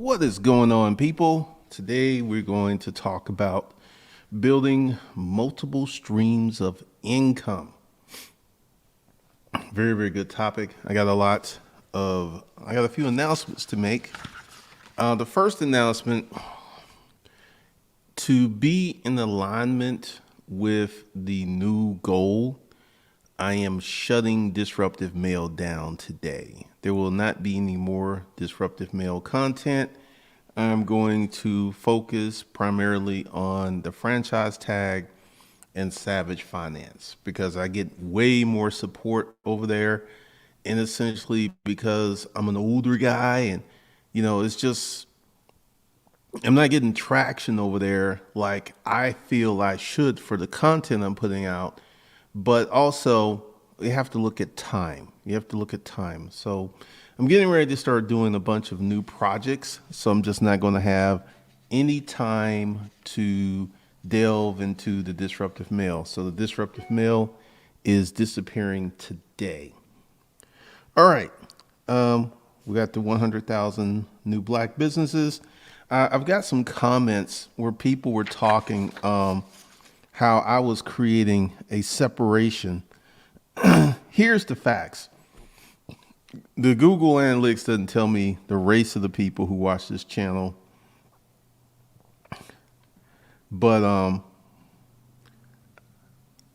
What is going on, people? Today we're going to talk about building multiple streams of income. Very, very good topic. I got a few announcements to make. The first announcement, to be in alignment with the new goal, I am shutting Disruptive Mail down today. There will not be any more Disruptive Mail content. I'm going to focus primarily on the franchise tag and Savage Finance because I get way more support over there. And essentially because I'm an older guy and, it's just, I'm not getting traction over there like I feel I should for the content I'm putting out. But also, you have to look at time. You have to look at time. So I'm getting ready to start doing a bunch of new projects. So I'm just not going to have any time to delve into the Disruptive Mail. So the Disruptive Mail is disappearing today. All right. We got the 100,000 new black businesses. I've got some comments where people were talking how I was creating a separation. Here's the facts. The Google Analytics doesn't tell me the race of the people who watch this channel. But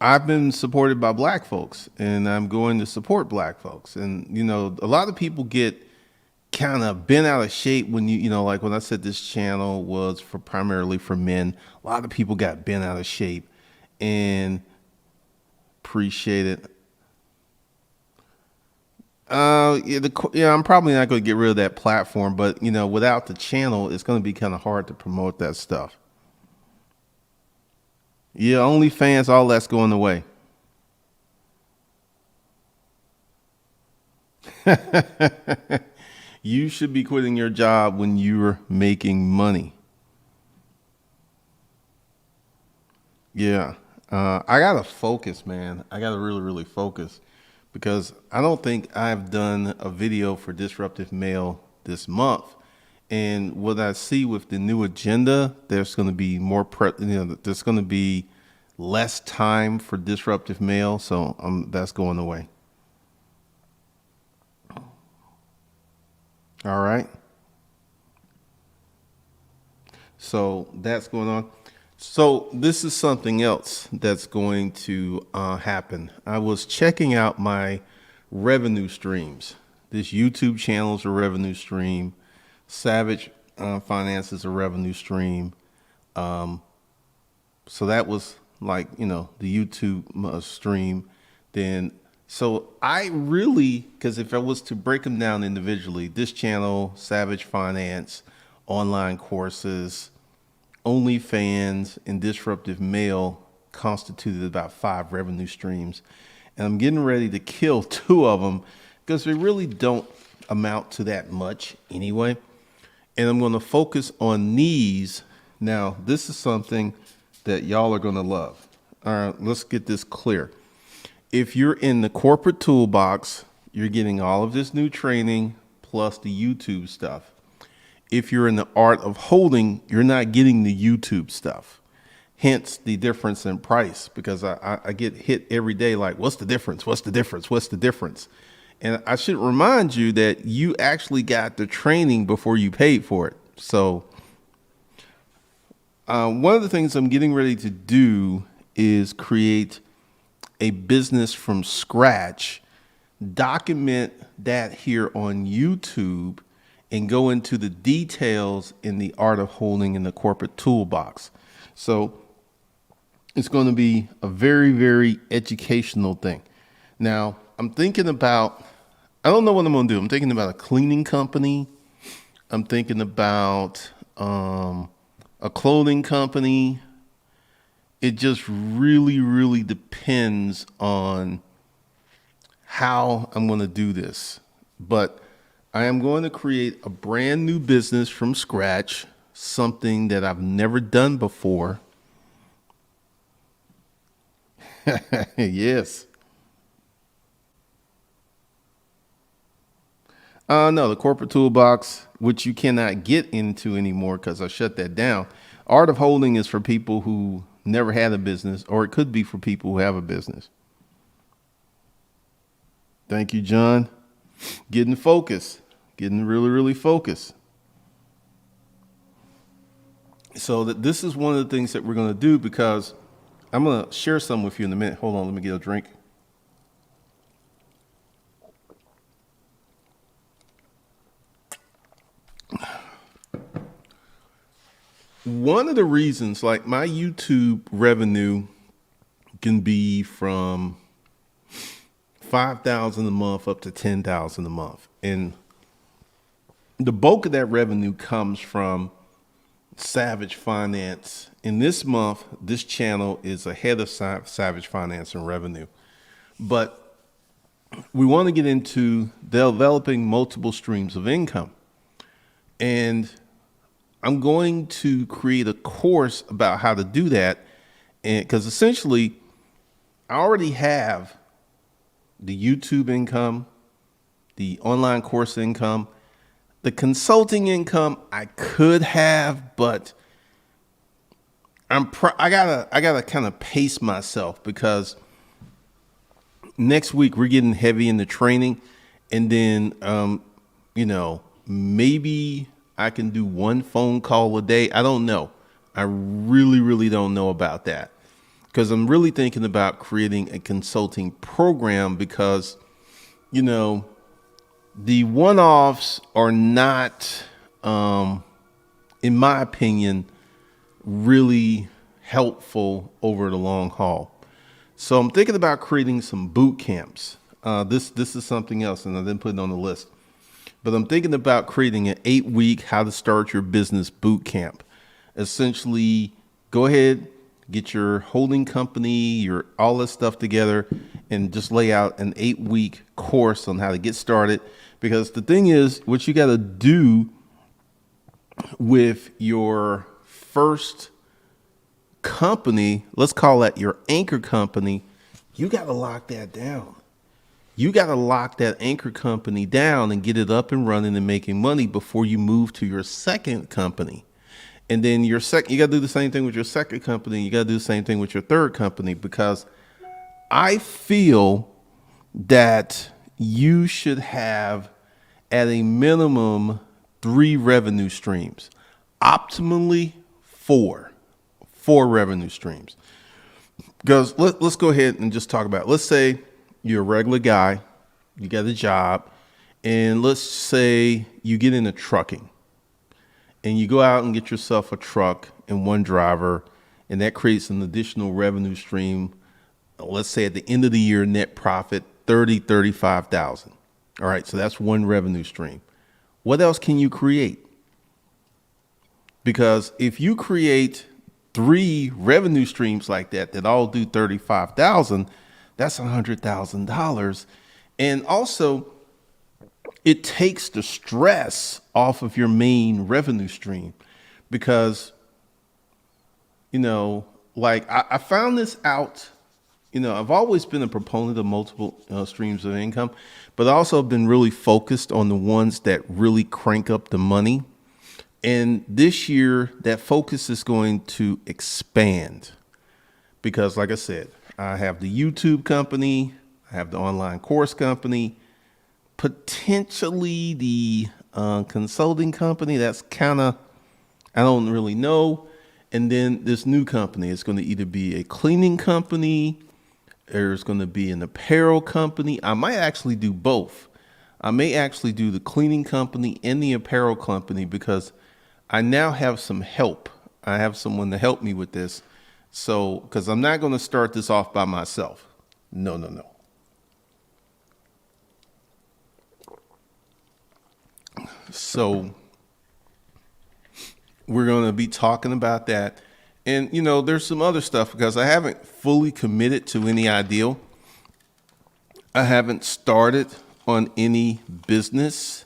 I've been supported by black folks and I'm going to support black folks. And, a lot of people get kind of bent out of shape when like when I said this channel was primarily for men, a lot of people got bent out of shape and appreciate it. I'm probably not going to get rid of that platform, but without the channel, it's going to be kind of hard to promote that stuff. Yeah, OnlyFans, all that's going away. You should be quitting your job when you're making money. Yeah. I got to focus, man. I got to really, really focus because I don't think I've done a video for Disruptive Mail this month. And what I see with the new agenda, there's going to be there's going to be less time for Disruptive Mail. So that's going away. All right. So that's going on. So this is something else that's going to happen. I was checking out my revenue streams. This YouTube channel is a revenue stream. Savage Finance is a revenue stream. So that was like, the YouTube stream. So I really, because if I was to break them down individually, this channel, Savage Finance, online courses, OnlyFans, and Disruptive Mail constituted about 5 revenue streams. And I'm getting ready to kill 2 of them because they really don't amount to that much anyway. And I'm going to focus on these. Now, this is something that y'all are going to love. All right, let's get this clear. If you're in the corporate toolbox, you're getting all of this new training plus the YouTube stuff. If you're in the art of holding, you're not getting the YouTube stuff. Hence the difference in price, because I get hit every day like, what's the difference? What's the difference? What's the difference? And I should remind you that you actually got the training before you paid for it. So one of the things I'm getting ready to do is create a business from scratch, document that here on YouTube, and go into the details in the art of holding in the corporate toolbox. So it's going to be a very, very educational thing. Now, I'm thinking about, I don't know what I'm going to do. I'm thinking about a cleaning company. I'm thinking about a clothing company. It just really, really depends on how I'm going to do this. But I am going to create a brand new business from scratch, something that I've never done before. Yes. No, the corporate toolbox, which you cannot get into anymore because I shut that down. Art of Holding is for people who never had a business, or it could be for people who have a business. Thank you, John. Getting focused, getting really, really focused. So that this is one of the things that we're going to do, because I'm going to share some with you in a minute. Hold on, let me get a drink. One of the reasons, like, my YouTube revenue can be from 5,000 a month up to 10,000 a month. And the bulk of that revenue comes from Savage Finance. In this month, this channel is ahead of Savage Finance in revenue. But we want to get into developing multiple streams of income. And I'm going to create a course about how to do that. And because essentially, I already have the YouTube income, the online course income, the consulting income I could have, but I gotta kind of pace myself, because next week we're getting heavy into training, and then maybe I can do one phone call a day. I don't know. I really, really don't know about that, because I'm really thinking about creating a consulting program, because the one-offs are not, in my opinion, really helpful over the long haul. So I'm thinking about creating some boot camps. This is something else, and I didn't put it on the list. But I'm thinking about creating an 8-week how to start your business boot camp. Essentially, go ahead, get your holding company, your all this stuff together, and just lay out an 8-week course on how to get started. Because the thing is, what you got to do with your first company, let's call that your anchor company, you got to lock that down. You got to lock that anchor company down and get it up and running and making money before you move to your second company. And then you got to do the same thing with your second company. You got to do the same thing with your third company, because I feel that you should have at a minimum 3 revenue streams, optimally 4 revenue streams. Because let's go ahead and just talk about it. Let's say you're a regular guy, you got a job, and let's say you get into trucking and you go out and get yourself a truck and one driver, and that creates an additional revenue stream. Let's say at the end of the year, net profit, 35,000. All right. So that's one revenue stream. What else can you create? Because if you create 3 revenue streams like that all do 35,000, that's $100,000. And also, it takes the stress off of your main revenue stream, because, I found this out. I've always been a proponent of multiple streams of income, but I also have been really focused on the ones that really crank up the money. And this year, that focus is going to expand, because, like I said, I have the YouTube company, I have the online course company, potentially the consulting company. That's kind of, I don't really know. And then this new company is going to either be a cleaning company, there's going to be an apparel company. I might actually do both. I may actually do the cleaning company and the apparel company, because I now have some help. I have someone to help me with this. So, because I'm not going to start this off by myself. No. So we're going to be talking about that. And, there's some other stuff, because I haven't fully committed to any ideal. I haven't started on any business,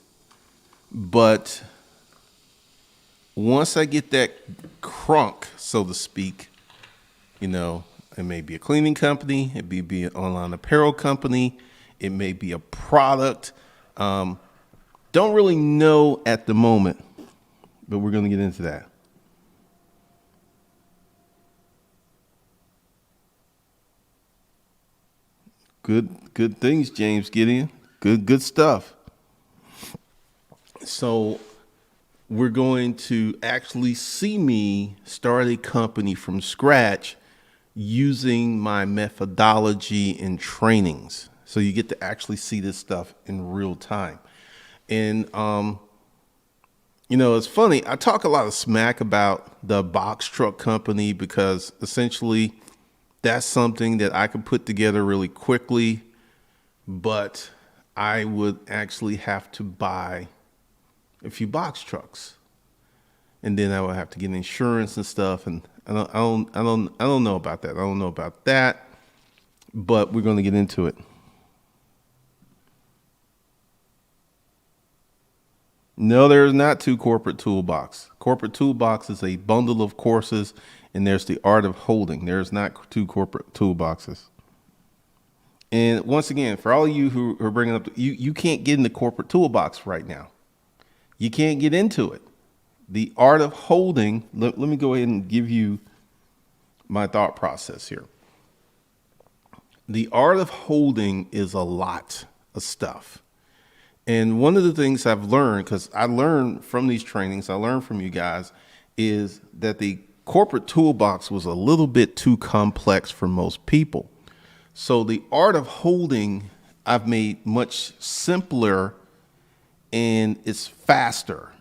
but once I get that crunk, so to speak, it may be a cleaning company, it may be an online apparel company, it may be a product. Don't really know at the moment, but we're going to get into that. Good things, James Gideon. Good stuff. So we're going to actually see me start a company from scratch using my methodology and trainings. So you get to actually see this stuff in real time. And, it's funny. I talk a lot of smack about the box truck company because essentially that's something that I could put together really quickly, but I would actually have to buy a few box trucks, and then I would have to get insurance and stuff. And I don't know about that. I don't know about that, but we're going to get into it. No, there is not two corporate toolbox. Corporate toolbox is a bundle of courses, and there's the art of holding. There's not two corporate toolboxes. And once again, for all of you who are bringing up, you can't get in the corporate toolbox right now. You can't get into it. The art of holding, let me go ahead and give you my thought process here. The art of holding is a lot of stuff. And one of the things I've learned, because I learned from these trainings, I learned from you guys, is that the corporate toolbox was a little bit too complex for most people. So the art of holding, I've made much simpler, and it's faster,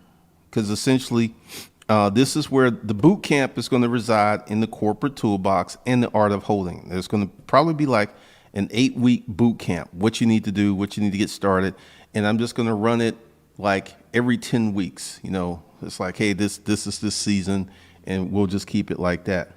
because essentially this is where the boot camp is going to reside, in the corporate toolbox and the art of holding. There's going to probably be like an 8-week boot camp, what you need to do, what you need to get started. And I'm just going to run it like every 10 weeks. It's like, hey, this is this season, and we'll just keep it like that.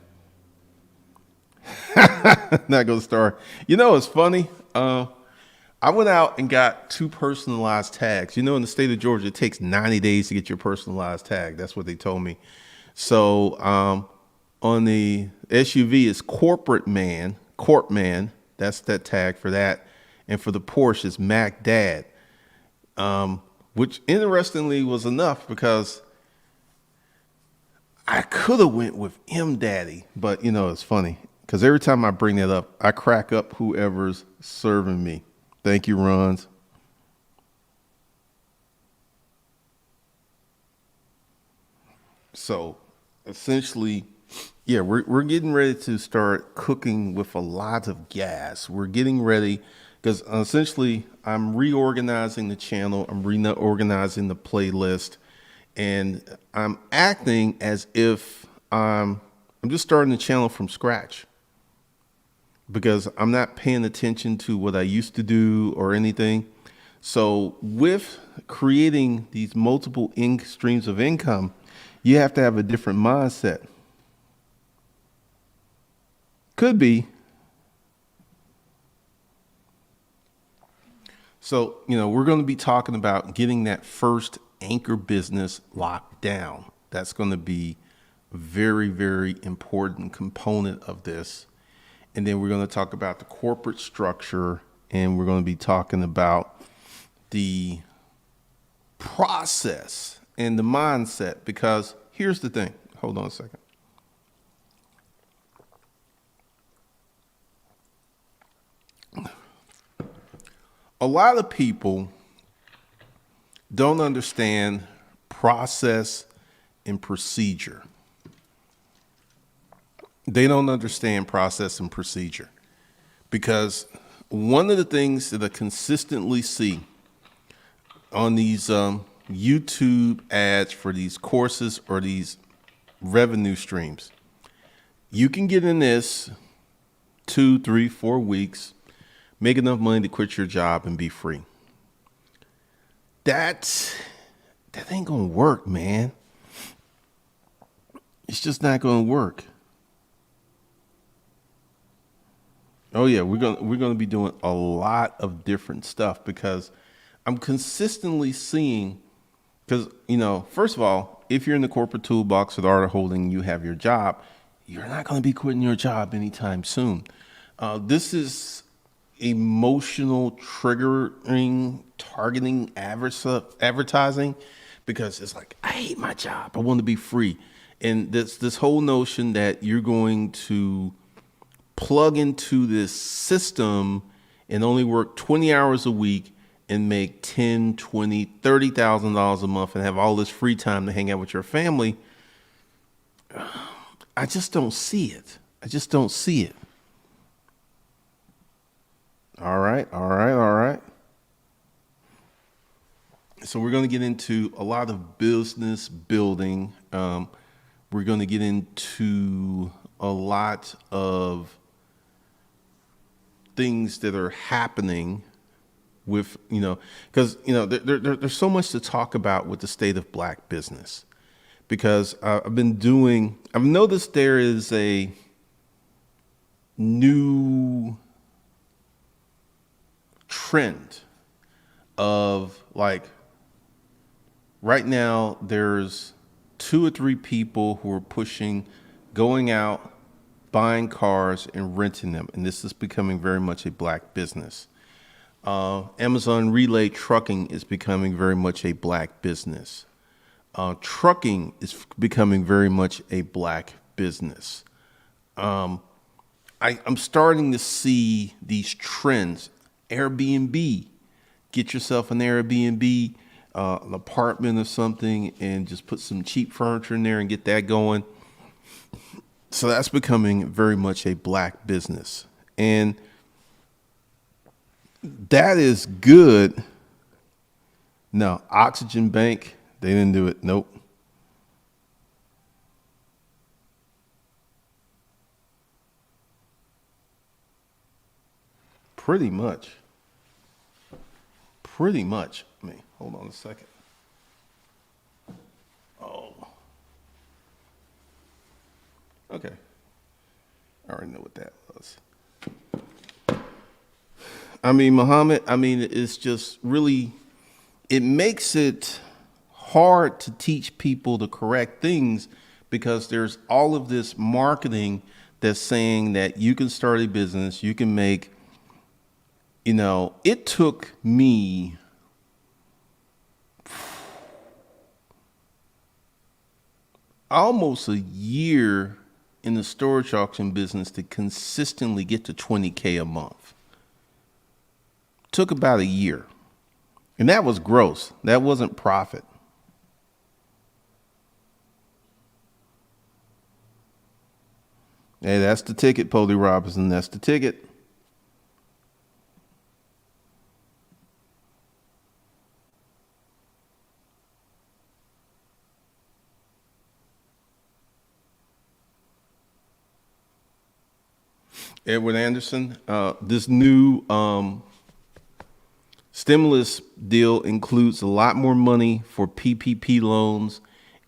Not going to start. It's funny. I went out and got 2 personalized tags. In the state of Georgia, it takes 90 days to get your personalized tag. That's what they told me. So on the SUV, it's Corp Man. That's that tag for that. And for the Porsche, it's Mac Dad. Which interestingly was enough, because I could have went with M Daddy, but it's funny because every time I bring that up, I crack up whoever's serving me. Thank you, Rons. So essentially, yeah, we're getting ready to start cooking with a lot of gas. We're getting ready because essentially I'm reorganizing the channel. I'm reorganizing the playlist, and I'm acting as if I'm just starting the channel from scratch, because I'm not paying attention to what I used to do or anything. So with creating these multiple streams of income, you have to have a different mindset. Could be. So, we're going to be talking about getting that first anchor business locked down. That's going to be a very, very important component of this. And then we're going to talk about the corporate structure, and we're going to be talking about the process and the mindset, because here's the thing. Hold on a second. A lot of people don't understand process and procedure. They don't understand process and procedure, because one of the things that I consistently see on these YouTube ads for these courses or these revenue streams, you can get in this 2, 3, 4 weeks, make enough money to quit your job and be free. That ain't gonna work, man. It's just not gonna work. Oh yeah, we're gonna be doing a lot of different stuff, because I'm consistently seeing, because first of all, if you're in the corporate toolbox with art of holding, you have your job, you're not gonna be quitting your job anytime soon. This is emotional triggering targeting advertising, because it's like, I hate my job, I want to be free. And this whole notion that you're going to plug into this system and only work 20 hours a week and make 10, 20, $30,000 a month and have all this free time to hang out with your family. I just don't see it. I just don't see it. All right. So we're going to get into a lot of business building. We're going to get into a lot of things that are happening with, because, there's so much to talk about with the state of black business, because I've noticed there is a new trend of, like, right now there's 2 or 3 people who are pushing going out, buying cars and renting them. And this is becoming very much a black business. Amazon Relay Trucking is becoming very much a black business. Trucking is becoming very much a black business. I'm starting to see these trends. Airbnb, get yourself an Airbnb, an apartment or something, and just put some cheap furniture in there and get that going. So that's becoming very much a black business. And that is good. No, Oxygen Bank, they didn't do it. Nope. Pretty much. I mean, hold on a second. Oh. Okay. I already know what that was. I mean, Muhammad, it's just really, it makes it hard to teach people the correct things, because there's all of this marketing that's saying that you can start a business, you can make, it took me almost a year in the storage auction business to consistently get to 20K a month. Took about a year. And that was gross. That wasn't profit. Hey, that's the ticket, Polly Robinson. That's the ticket. Edward Anderson, this new stimulus deal includes a lot more money for PPP loans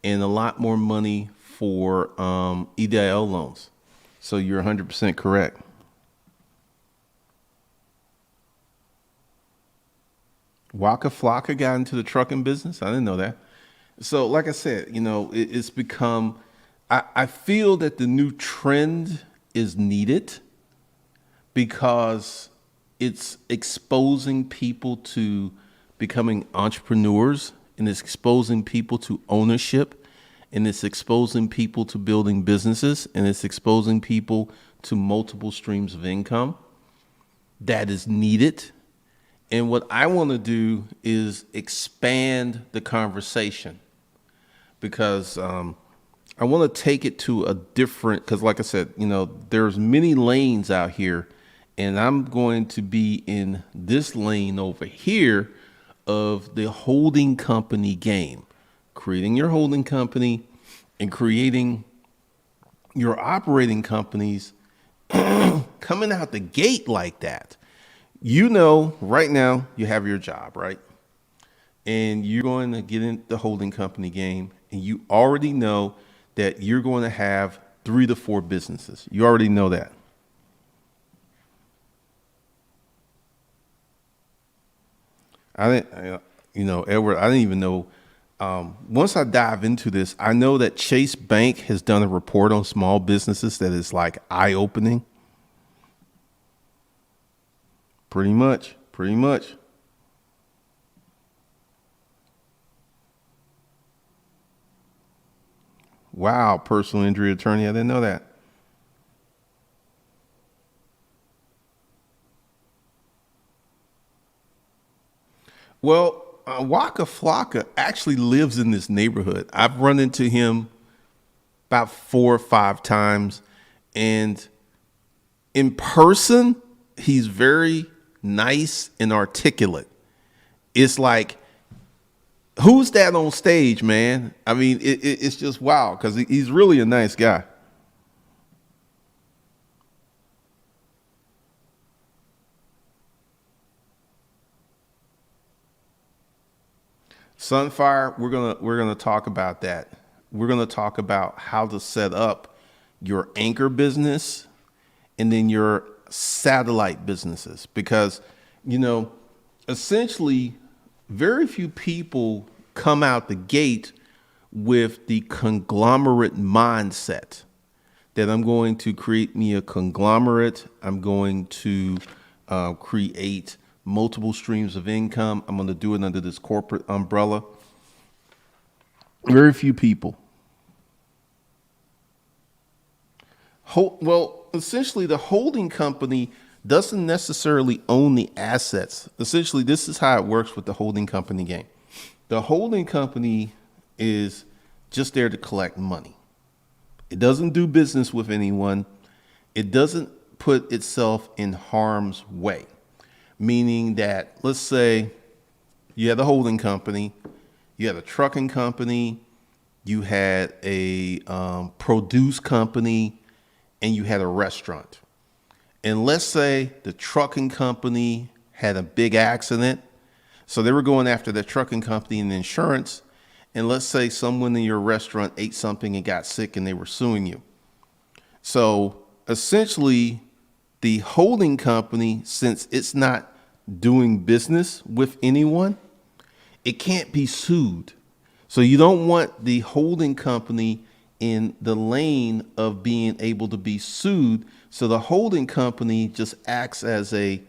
and a lot more money for EIDL loans. So you're 100% correct. Waka Flocka got into the trucking business. I didn't know that. So like I said, it's become, I feel that the new trend is needed, because it's exposing people to becoming entrepreneurs, and it's exposing people to ownership, and it's exposing people to building businesses, and it's exposing people to multiple streams of income that is needed. And what I want to do is expand the conversation, because I want to take it to a different, because like I said, there's many lanes out here, and I'm going to be in this lane over here of the holding company game, creating your holding company and creating your operating companies coming out the gate like that. Right now you have your job, right? And you're going to get in the holding company game, and you already know that you're going to have 3 to 4 businesses. You already know that. Edward, I didn't even know. Once I dive into this, I know that Chase Bank has done a report on small businesses that is like eye-opening. Pretty much. Pretty much. Wow, personal injury attorney. I didn't know that. Well, Waka Flocka actually lives in this neighborhood. I've run into him about 4 or 5 times, and in person, he's very nice and articulate. It's like, who's that on stage, man? I mean, it's just wow because he's really a nice guy. Sunfire, we're gonna talk about that. We're gonna talk about how to set up your anchor business and then your satellite businesses because you know essentially very few people come out the gate with the conglomerate mindset that I'm going to create me a conglomerate. I'm going to create multiple streams of income. I'm going to do it under this corporate umbrella. Very few people. Well, essentially, the holding company doesn't necessarily own the assets. Essentially, this is how it works with the holding company game. The holding company is just there to collect money. It doesn't do business with anyone. It doesn't put itself in harm's way, meaning that, let's say you had a holding company, you had a trucking company, you had a produce company, and you had a restaurant. And let's say the trucking company had a big accident. So they were going after the trucking company and insurance. And let's say someone in your restaurant ate something and got sick and they were suing you. So essentially, the holding company, since it's not doing business with anyone, it can't be sued. So you don't want the holding company in the lane of being able to be sued. So the holding company just acts as a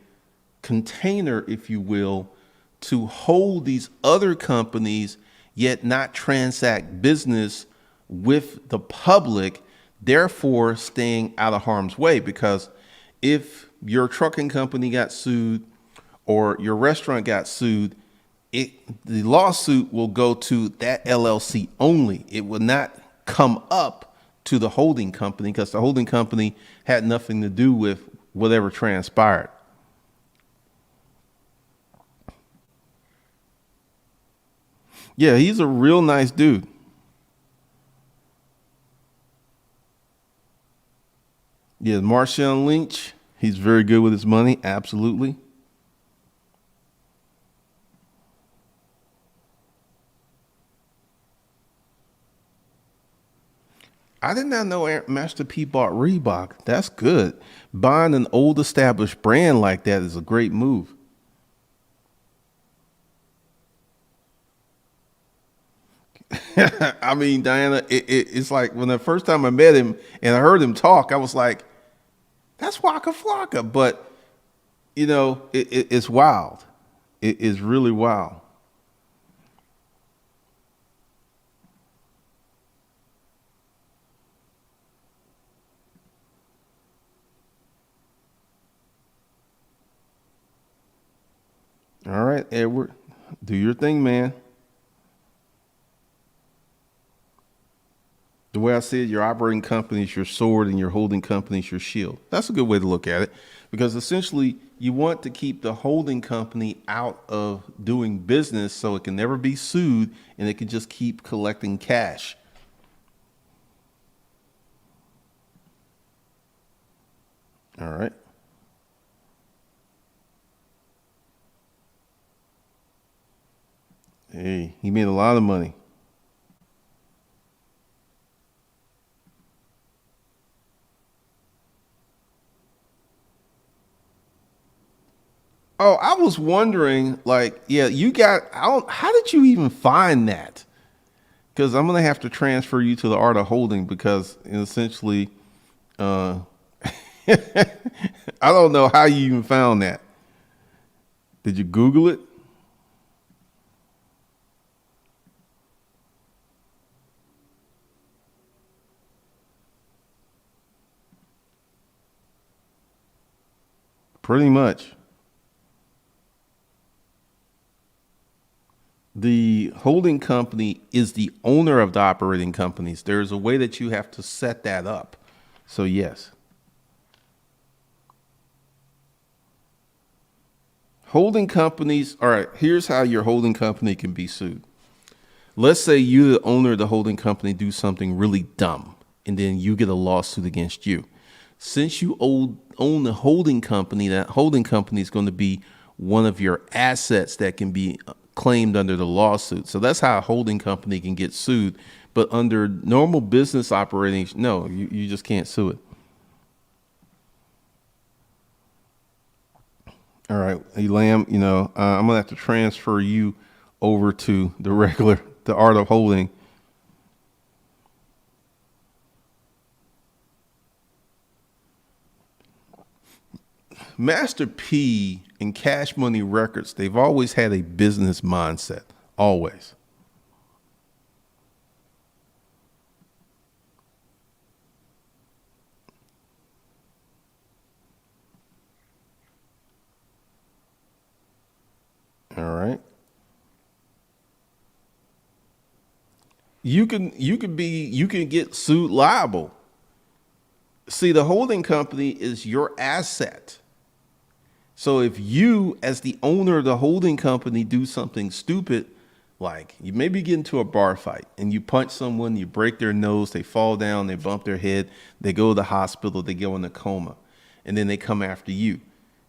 container, if you will, to hold these other companies, yet not transact business with the public, therefore staying out of harm's way. Because if your trucking company got sued or your restaurant got sued, the lawsuit will go to that LLC only. It will not come up to the holding company because the holding company had nothing to do with whatever transpired. Yeah, he's a real nice dude. Yeah, Marshawn Lynch, he's very good with his money. Absolutely. I did not know Master P bought Reebok. That's good. Buying an old established brand like that is a great move. I mean, Diana, it's like when the first time I met him and I heard him talk, I was like, that's Waka Flocka. But, it's wild. It is really wild. All right, Edward, do your thing, man. The way I see it, your operating company is your sword and your holding company is your shield. That's a good way to look at it because essentially you want to keep the holding company out of doing business so it can never be sued and it can just keep collecting cash. All right. Hey, he made a lot of money. Oh, I was wondering, like, yeah, how did you even find that? Because I'm gonna have to transfer you to the art of holding because essentially, uh, I don't know how you even found that. Did you Google it? Pretty much. The holding company is the owner of the operating companies. There's a way that you have to set that up. So yes. Holding companies, all right, here's how your holding company can be sued. Let's say you, the owner of the holding company, do something really dumb, and then you get a lawsuit against you. Since you own the holding company, that holding company is going to be one of your assets that can be claimed under the lawsuit. So that's how a holding company can get sued. But under normal business operating, no, you just can't sue it. All right, Elam, I'm gonna have to transfer you over to the art of holding. Master P and Cash Money Records, they've always had a business mindset, always. All right. You can get sued liable. See, the holding company is your asset. So if you, as the owner of the holding company, do something stupid, like you maybe get into a bar fight and you punch someone, you break their nose, they fall down, they bump their head, they go to the hospital, they go in a coma, and then they come after you.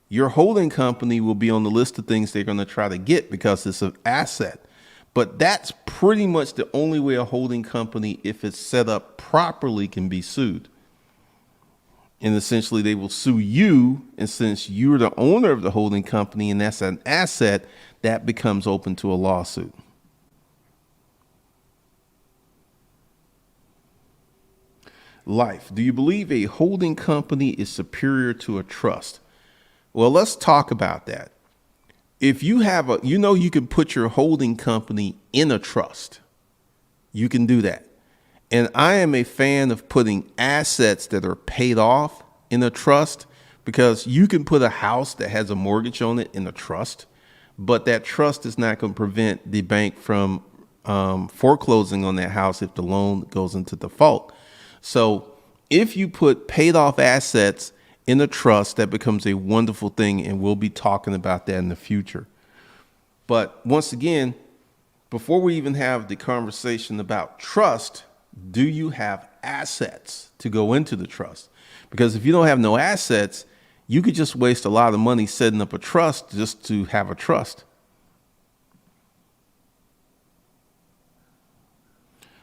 Your holding company will be on the list of things they're going to try to get because it's an asset. But that's pretty much the only way a holding company, if it's set up properly, can be sued. And essentially they will sue you. And since you're the owner of the holding company and that's an asset, that becomes open to a lawsuit. Life. Do you believe a holding company is superior to a trust? Well, let's talk about that. If you have you can put your holding company in a trust. You can do that. And I am a fan of putting assets that are paid off in a trust, because you can put a house that has a mortgage on it in a trust, but that trust is not going to prevent the bank from foreclosing on that house if the loan goes into default. So if you put paid off assets in a trust, that becomes a wonderful thing, and we'll be talking about that in the future. But once again, before we even have the conversation about trust, do you have assets to go into the trust? Because if you don't have no assets, you could just waste a lot of money setting up a trust just to have a trust.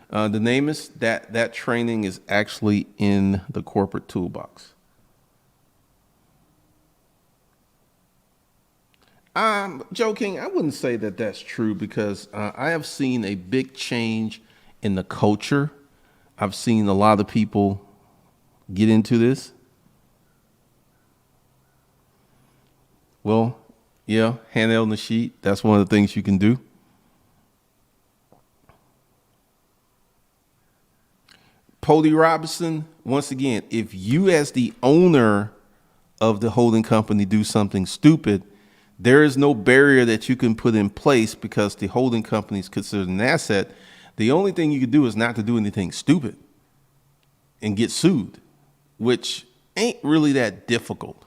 The name is that training is actually in the corporate toolbox. Joe King, I wouldn't say that that's true, because I have seen a big change in the culture. I've seen a lot of people get into this. Well, yeah, handheld on the sheet. That's one of the things you can do. Pody Robinson, once again, if you as the owner of the holding company do something stupid, there is no barrier that you can put in place, because the holding company is considered an asset. The only thing you can do is not to do anything stupid and get sued, which ain't really that difficult.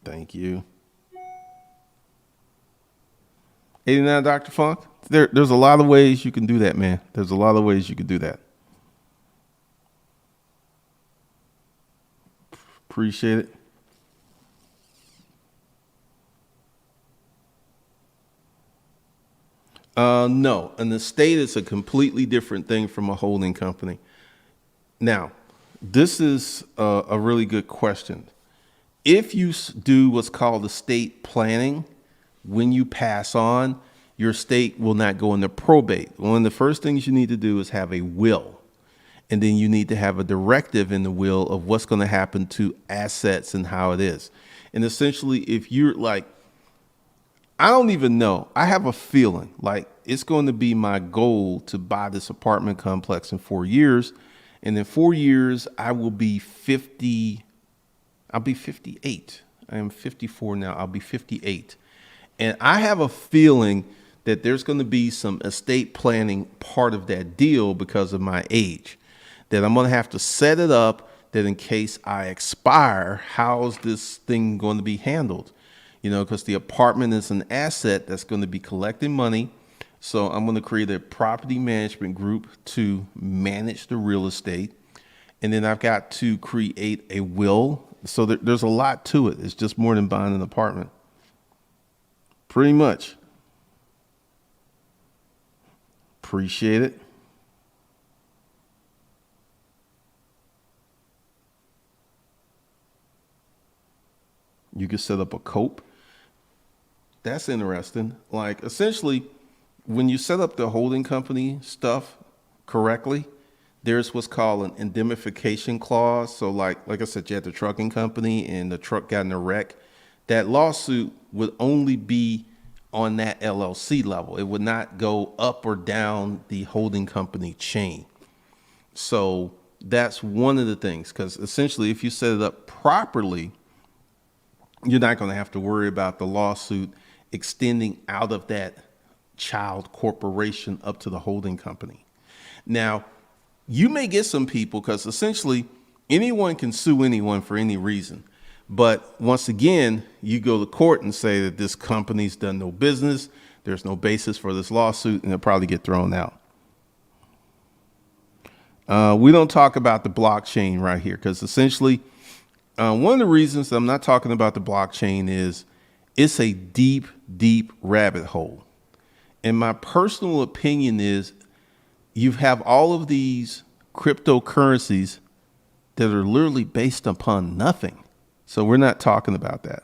Thank you. 89 Dr. Funk. There's a lot of ways you can do that, man. There's a lot of ways you can do that. Appreciate it. No, an estate is a completely different thing from a holding company. Now, this is a really good question. If you do what's called estate planning, when you pass on, your estate will not go into probate. One of the first things you need to do is have a will. And then you need to have a directive in the will of what's going to happen to assets and how it is. And essentially, if you're like, I don't even know. I have a feeling like it's going to be my goal to buy this apartment complex in 4 years. And in 4 years, I will be 50. I'll be 58. I am 54 now. I'll be 58. And I have a feeling that there's going to be some estate planning part of that deal because of my age, that I'm going to have to set it up that in case I expire, how's this thing going to be handled? Because the apartment is an asset that's going to be collecting money. So I'm going to create a property management group to manage the real estate. And then I've got to create a will. So there's a lot to it. It's just more than buying an apartment. Pretty much. Appreciate it. You can set up a cope. That's interesting. Like essentially, when you set up the holding company stuff correctly, there's what's called an indemnification clause. So like I said, you had the trucking company and the truck got in a wreck. That lawsuit would only be on that LLC level. It would not go up or down the holding company chain. So that's one of the things, because essentially if you set it up properly, you're not going to have to worry about the lawsuit extending out of that child corporation up to the holding company. Now, you may get some people, because essentially anyone can sue anyone for any reason. But once again, you go to court and say that this company's done no business, there's no basis for this lawsuit, and it'll probably get thrown out. We don't talk about the blockchain right here, because essentially one of the reasons I'm not talking about the blockchain is it's a deep, deep rabbit hole. And my personal opinion is you have all of these cryptocurrencies that are literally based upon nothing. So we're not talking about that.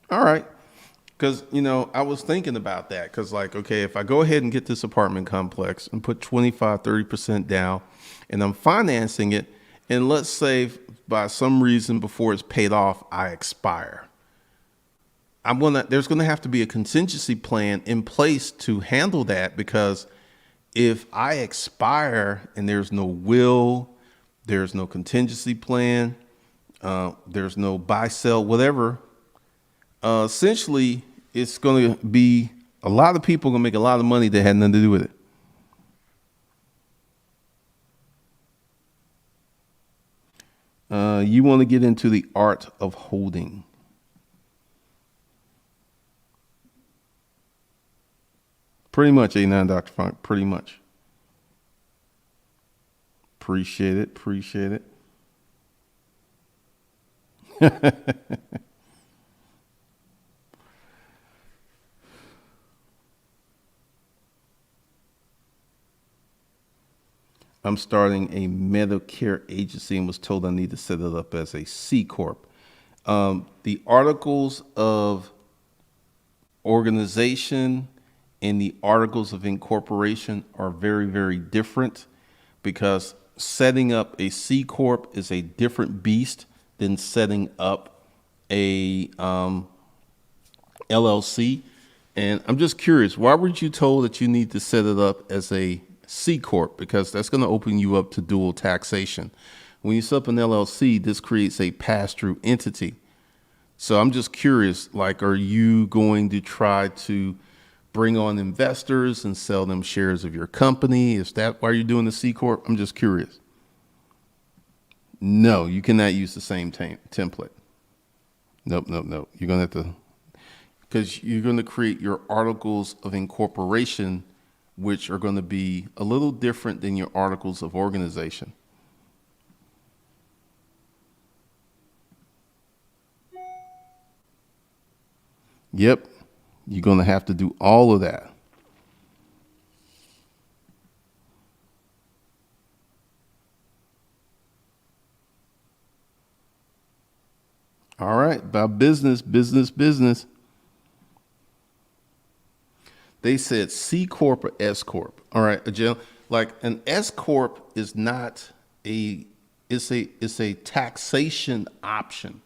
All right. Because, I was thinking about that because okay, if I go ahead and get this apartment complex and put 25-30% down and I'm financing it, and let's say by some reason before it's paid off, I expire. There's going to have to be a contingency plan in place to handle that, because if I expire and there's no will, there's no contingency plan, there's no buy, sell, whatever, essentially it's going to be a lot of people going to make a lot of money that had nothing to do with it. You want to get into the art of holding. Pretty much, A9 Dr. Funk, pretty much. Appreciate it, appreciate it. I'm starting a Medicare agency and was told I need to set it up as a C Corp. The articles of organization and the articles of incorporation are very, very different, because setting up a C Corp is a different beast than setting up a LLC. And I'm just curious, why weren't you told that you need to set it up as a C Corp? Because that's going to open you up to dual taxation. When you set up an LLC, this creates a pass-through entity. So I'm just curious, are you going to try to bring on investors and sell them shares of your company? Is that why you're doing the C Corp? I'm just curious. No, you cannot use the same template. Nope. You're going to have to, because you're going to create your articles of incorporation, which are going to be a little different than your articles of organization. Yep. You're going to have to do all of that. All right. About business. They said C corp or S corp. All right, like an S corp is not a it's a taxation option.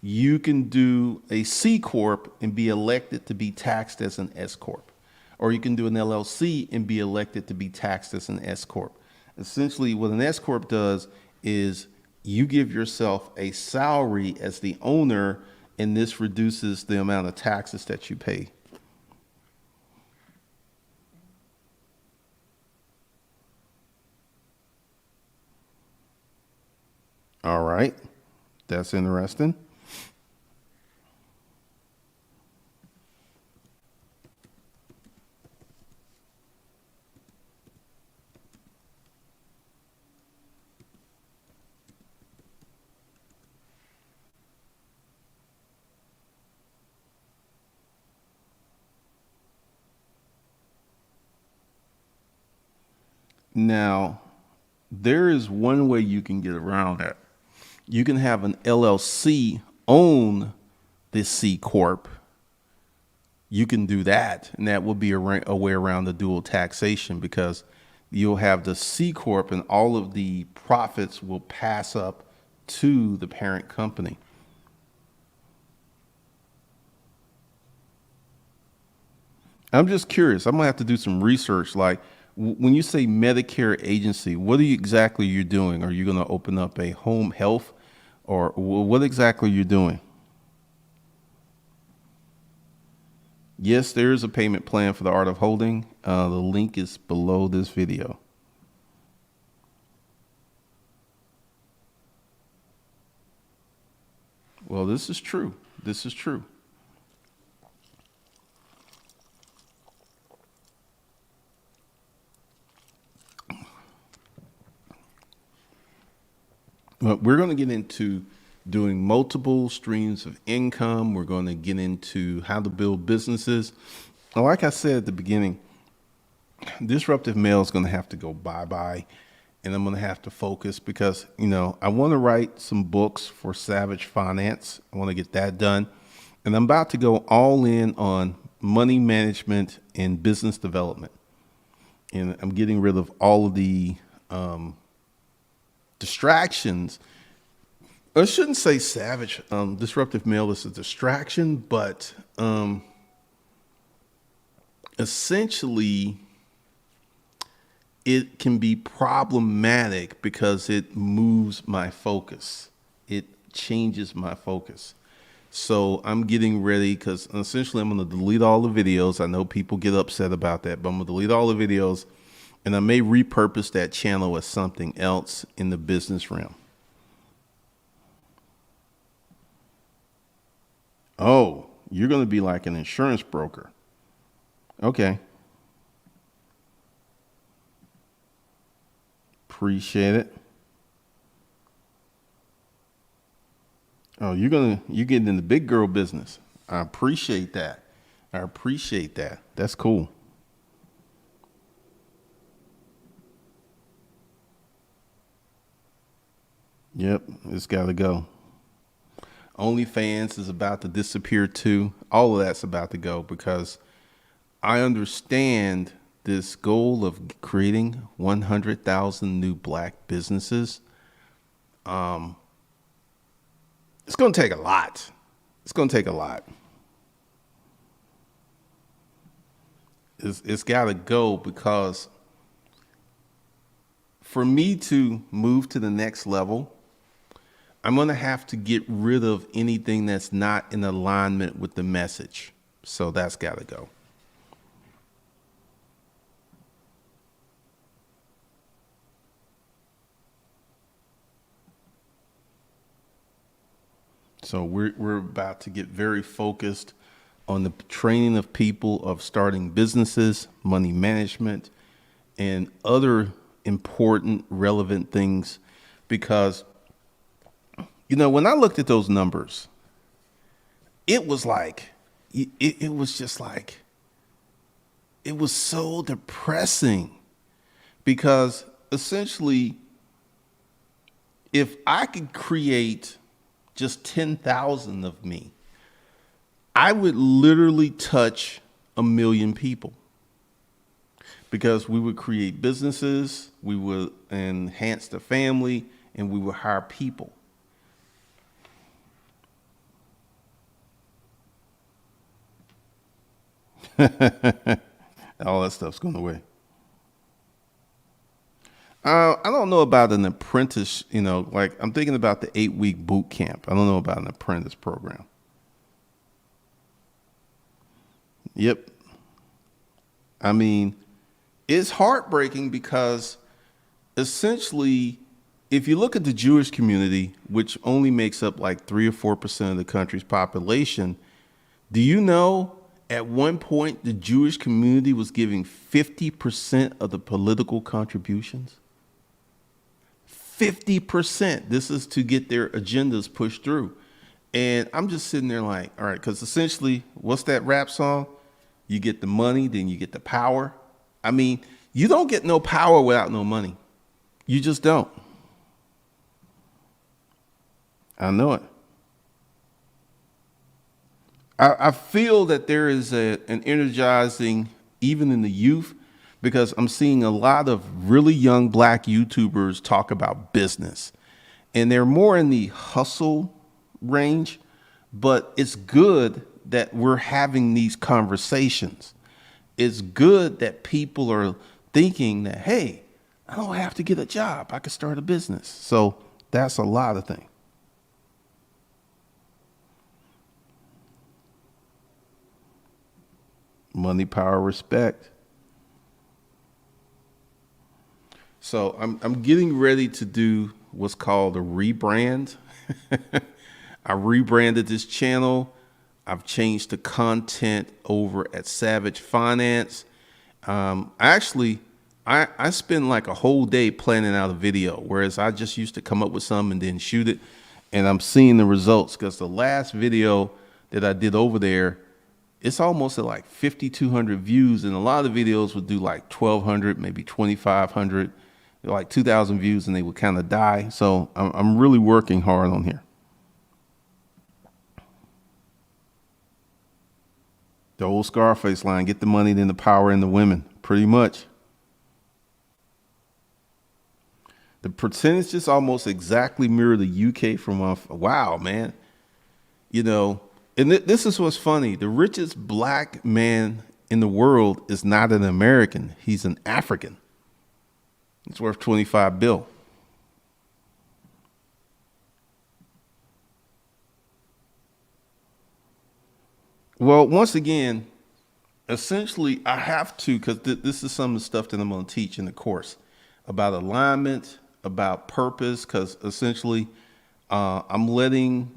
You can do a C corp and be elected to be taxed as an S corp, or you can do an LLC and be elected to be taxed as an S corp. Essentially, what an S corp does is you give yourself a salary as the owner, and this reduces the amount of taxes that you pay. All right, that's interesting. Now, there is one way you can get around that. You can have an LLC own this C corp. You can do that, and that will be a way around the dual taxation, because you'll have the C corp and all of the profits will pass up to the parent company. I'm just curious. I'm gonna have to do some research. Like, when you say Medicare agency, what are you exactly you're doing? Are you gonna open up a home health, or what exactly you're doing? Yes, there is a payment plan for the art of holding. The link is below this video. Well, this is true. This is true. But we're going to get into doing multiple streams of income. We're going to get into how to build businesses. And like I said at the beginning, disruptive mail is going to have to go bye-bye. And I'm going to have to focus because, I want to write some books for Savage Finance. I want to get that done. And I'm about to go all in on money management and business development. And I'm getting rid of all of the distractions. I shouldn't say Savage. Disruptive mail is a distraction, but essentially it can be problematic because it moves my focus. It changes my focus. So I'm getting ready because essentially I'm going to delete all the videos. I know people get upset about that, but I'm going to delete all the videos, and I may repurpose that channel as something else in the business realm. Oh, you're going to be like an insurance broker. Okay. Appreciate it. Oh, you're getting in the big girl business. I appreciate that. I appreciate that. That's cool. Yep, it's got to go. OnlyFans is about to disappear too. All of that's about to go because I understand this goal of creating 100,000 new black businesses. It's going to take a lot. It's going to take a lot. It's got to go because for me to move to the next level, I'm going to have to get rid of anything that's not in alignment with the message. So that's got to go. So we're about to get very focused on the training of people of starting businesses, money management, and other important, relevant things. Because, when I looked at those numbers, it was like, it was just like, it was so depressing because essentially, if I could create just 10,000 of me, I would literally touch a million people because we would create businesses, we would enhance the family, and we would hire people. All that stuff's going away. I don't know about an apprentice, like I'm thinking about the 8-week boot camp. I don't know about an apprentice program. Yep. I mean, it's heartbreaking because essentially, if you look at the Jewish community, which only makes up like 3 or 4% of the country's population, do you know at one point the Jewish community was giving 50% of the political contributions? 50%. This is to get their agendas pushed through. And I'm just sitting there like, all right, because essentially, what's that rap song? You get the money, then you get the power. I mean, you don't get no power without no money. You just don't. I know it. I feel that there is an energizing, even in the youth, because I'm seeing a lot of really young black YouTubers talk about business. And they're more in the hustle range, but it's good that we're having these conversations. It's good that people are thinking that, hey, I don't have to get a job. I could start a business. So that's a lot of things. Money, power, respect. So I'm getting ready to do what's called a rebrand. I rebranded this channel. I've changed the content over at Savage Finance. Actually, I spend like a whole day planning out a video, whereas I just used to come up with some and then shoot it. And I'm seeing the results because the last video that I did over there, it's almost at like 5,200 views. And a lot of the videos would do like 1,200, maybe 2,500, like 2,000 views, and they would kind of die. So I'm really working hard on here. The old Scarface line, get the money, then the power, and the women, pretty much. The percentages almost exactly mirror the UK from wow, man. And this is what's funny. The richest black man in the world is not an American. He's an African. It's worth 25 bill. Well, once again, essentially, I have to, because this is some of the stuff that I'm going to teach in the course about alignment, about purpose, because essentially, I'm letting,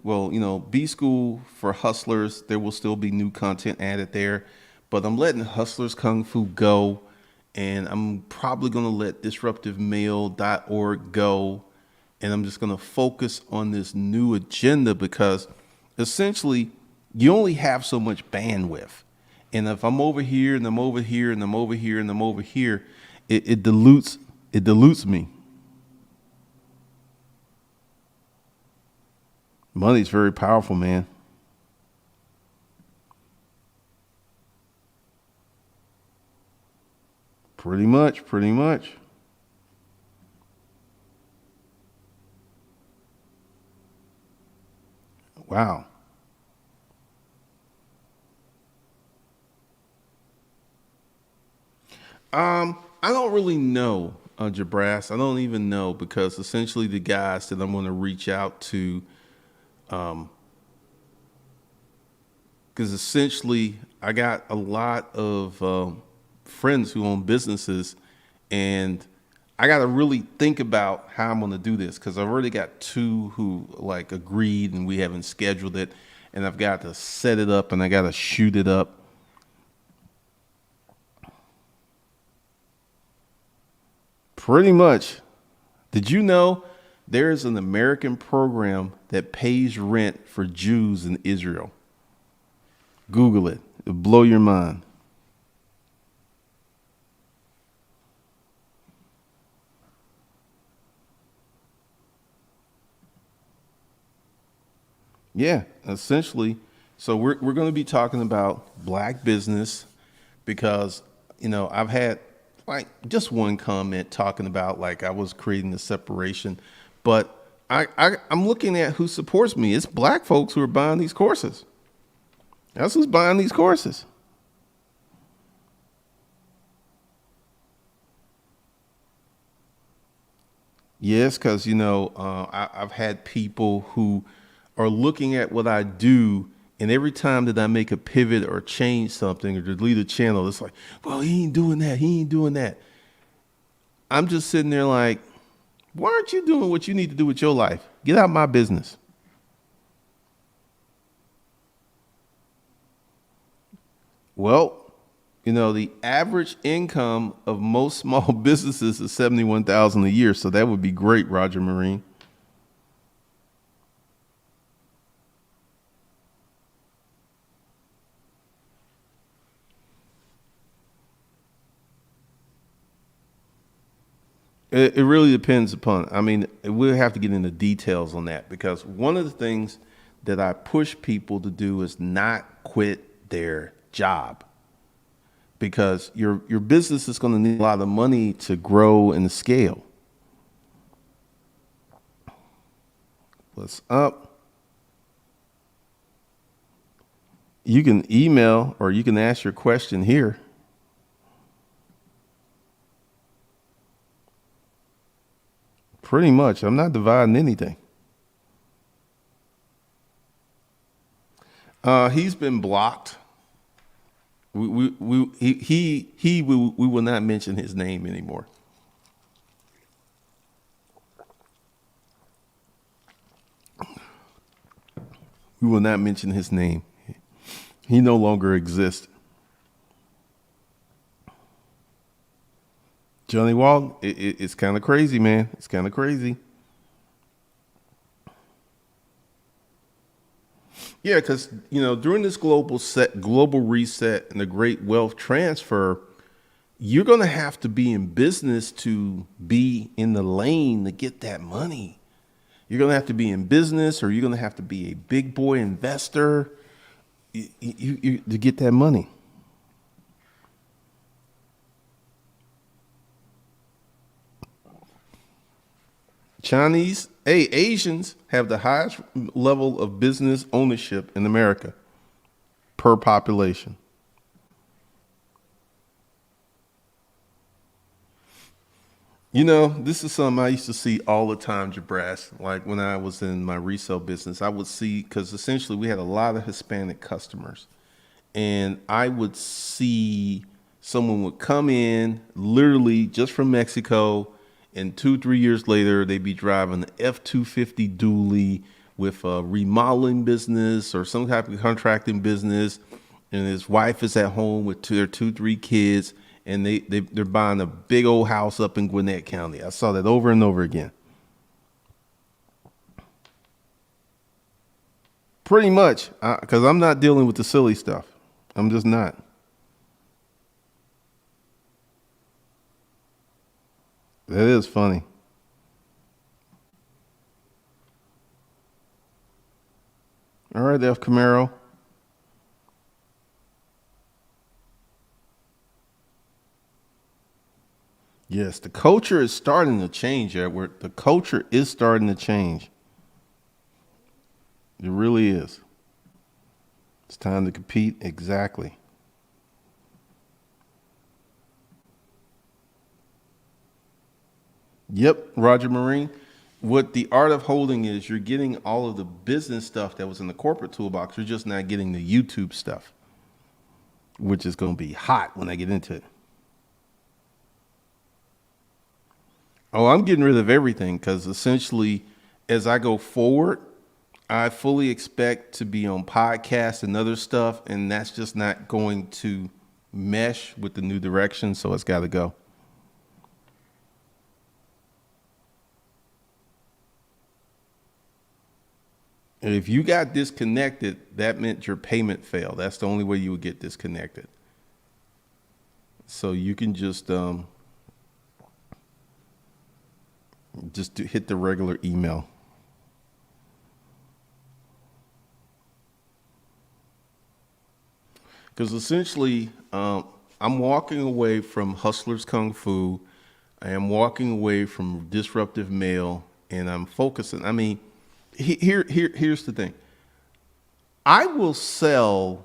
B School for Hustlers, there will still be new content added there, but I'm letting Hustlers Kung Fu go, and I'm probably going to let disruptivemail.org go, and I'm just going to focus on this new agenda because essentially, you only have so much bandwidth. And if I'm over here and I'm over here and I'm over here and I'm over here, it dilutes me. Money's very powerful, man. Pretty much, pretty much. Wow. I don't really know, Jabras. I don't even know because essentially the guys that I'm going to reach out to, because essentially I got a lot of friends who own businesses, and I got to really think about how I'm going to do this because I've already got two who like agreed and we haven't scheduled it, and I've got to set it up and I got to shoot it up. Pretty much. Did you know there's an American program that pays rent for Jews in Israel? Google it. It'll blow your mind. Yeah, essentially. So we're going to be talking about black business because, I've had like just one comment talking about like I was creating the separation, but I'm looking at who supports me. It's black folks who are buying these courses. That's who's buying these courses. Yes, because I've had people who are looking at what I do, and every time that I make a pivot or change something or delete a channel, it's like, well, he ain't doing that. He ain't doing that. I'm just sitting there like, why aren't you doing what you need to do with your life? Get out of my business. Well, the average income of most small businesses is 71,000 a year, so that would be great, Roger Marine. It really depends upon. I mean, we'll have to get into details on that because one of the things that I push people to do is not quit their job because your business is going to need a lot of money to grow and scale. What's up? You can email or you can ask your question here. Pretty much. I'm not dividing anything. He's been blocked. We will not mention his name anymore. We will not mention his name. He no longer exists. Johnny Walton, it's kind of crazy, man. It's kind of crazy. Yeah, because during this global reset, and the great wealth transfer, you're going to have to be in business to be in the lane to get that money. You're going to have to be in business, or you're going to have to be a big boy investor to get that money. Asians have the highest level of business ownership in America per population. This is something I used to see all the time, Jabras. Like when I was in my resale business, I would see, because essentially we had a lot of Hispanic customers, and I would see someone would come in literally just from Mexico, and 2, 3 years later, they'd be driving an F-250 dually with a remodeling business or some type of contracting business, and his wife is at home with their 2, 3 kids, and they're buying a big old house up in Gwinnett County. I saw that over and over again. Pretty much, because I'm not dealing with the silly stuff. I'm just not. That is funny. All right, F. Camaro. Yes, the culture is starting to change, Edward. The culture is starting to change. It really is. It's time to compete. Exactly. Yep, Roger Marine. What the art of holding is, you're getting all of the business stuff that was in the corporate toolbox. You're just not getting the YouTube stuff, which is going to be hot when I get into it. Oh, I'm getting rid of everything because essentially, as I go forward, I fully expect to be on podcasts and other stuff, and that's just not going to mesh with the new direction. So it's got to go. And if you got disconnected, that meant your payment failed. That's the only way you would get disconnected. So you can just hit the regular email. Because essentially, I'm walking away from Hustlers Kung Fu. I am walking away from disruptive mail, and I'm focusing. I mean, here's the thing. I will sell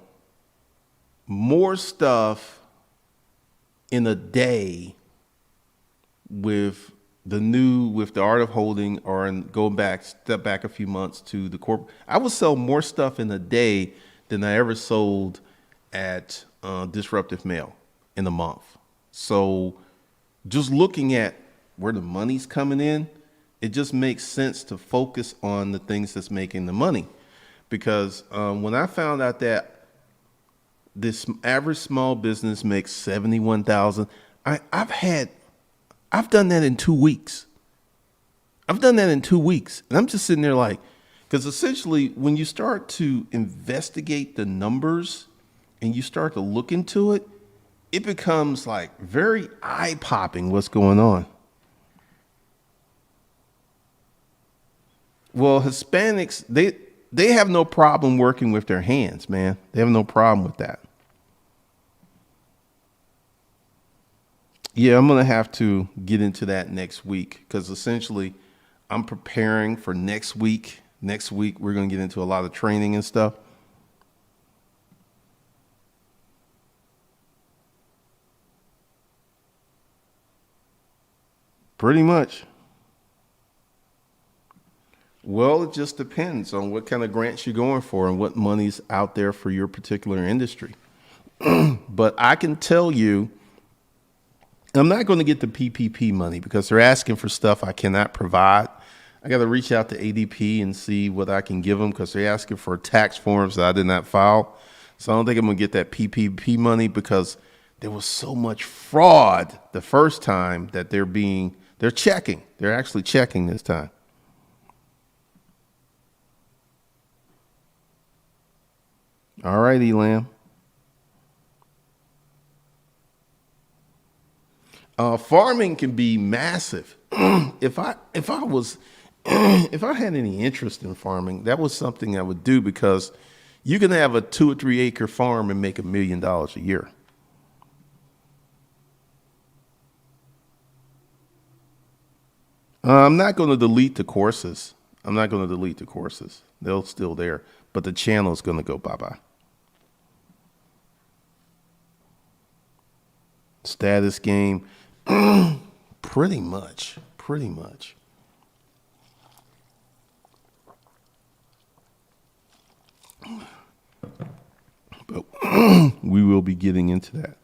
more stuff in a day with with the art of holding, or step back a few months to the corp. I will sell more stuff in a day than I ever sold at disruptive mail in a month. So just looking at where the money's coming in, it just makes sense to focus on the things that's making the money. Because when I found out that this average small business makes 71,000, I've done that in 2 weeks. I've done that in 2 weeks, and I'm just sitting there like, because essentially when you start to investigate the numbers and you start to look into it, it becomes like very eye-popping what's going on. Well, Hispanics, they have no problem working with their hands, man. They have no problem with that. Yeah, I'm going to have to get into that next week, because essentially I'm preparing for next week. Next week, we're going to get into a lot of training and stuff. Pretty much. Well, it just depends on what kind of grants you're going for and what money's out there for your particular industry. But I can tell you, I'm not going to get the PPP money because they're asking for stuff I cannot provide. I got to reach out to ADP and see what I can give them, because they're asking for tax forms that I did not file. So I don't think I'm going to get that PPP money, because there was so much fraud the first time that they're checking. They're actually checking this time. All right, Elam. Farming can be massive. If I was if I had any interest in farming, that was something I would do, because you can have a 2 or 3 acre farm and make $1 million a year. I'm not going to delete the courses. I'm not going to delete the courses. They're still there, but the channel is going to go bye bye. Status game, pretty much, pretty much. But we will be getting into that.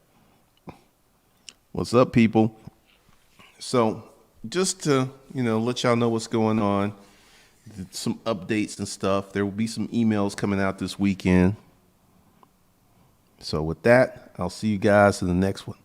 What's up, people? So just to, let y'all know what's going on, some updates and stuff. There will be some emails coming out this weekend. So with that, I'll see you guys in the next one.